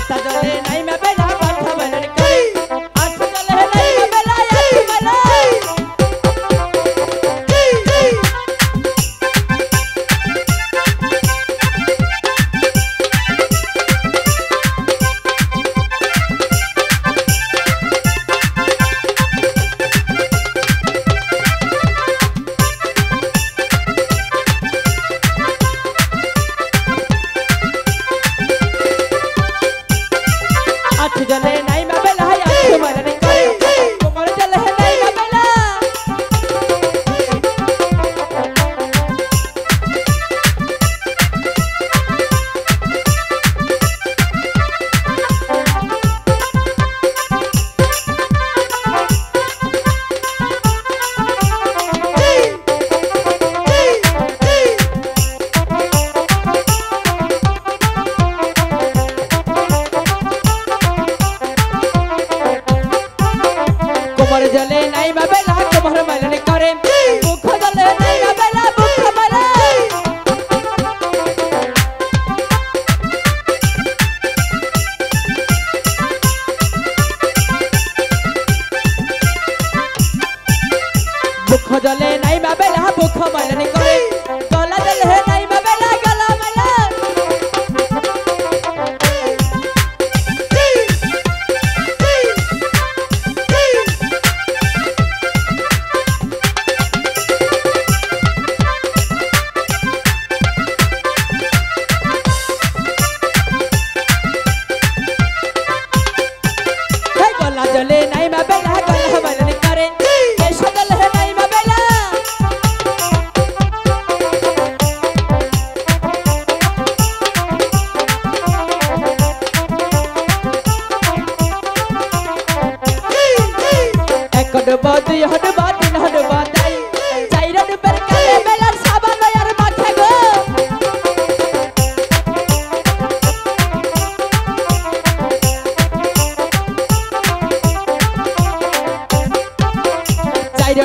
आस्था जले नाई में बेला बाथा बनन करे आस्था जले नाई में बेला याची मला जले नाई में बेला याची मरन करे कुमार जले नाई में बेला कुमार जले नाई में बेला कुमार मलन करे मुख जले नाई में बेला मुख मले मुख जले नाई में बेला मुख मलन करे गला जले नाई में बेला गला मले जले नाई में बेला गला मलन करे केश जले नाई में बेला एक डबा दुई हडबा तीन हडबा दाई चार डबर काले बेला साबन यार माथे गो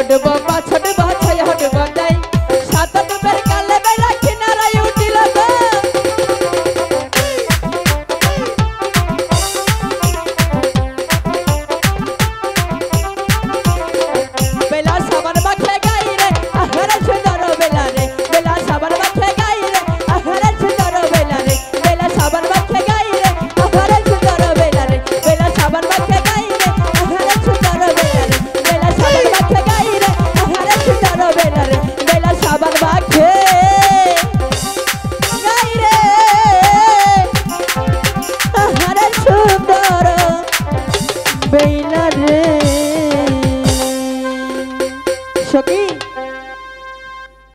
डबा पाँच डबा छह डबा जाई सात डबर काले बेला किनारा उठिल बेला साबन माथे गाई रे आहरे सुंदर बेला रे बेला साबन माथे गाई रे आहरे सुंदर बेला रे बेला साबन माथे गाई रे आहरे सुंदर बेला रे बेला साबन माथे गाई रे आहरे सुंदर बेला रे बेला साबन माथे गाई रे आहरे सुंदर बेला रे बेला साबन माथे गाई रे आहरे सुंदर बेला रे सखी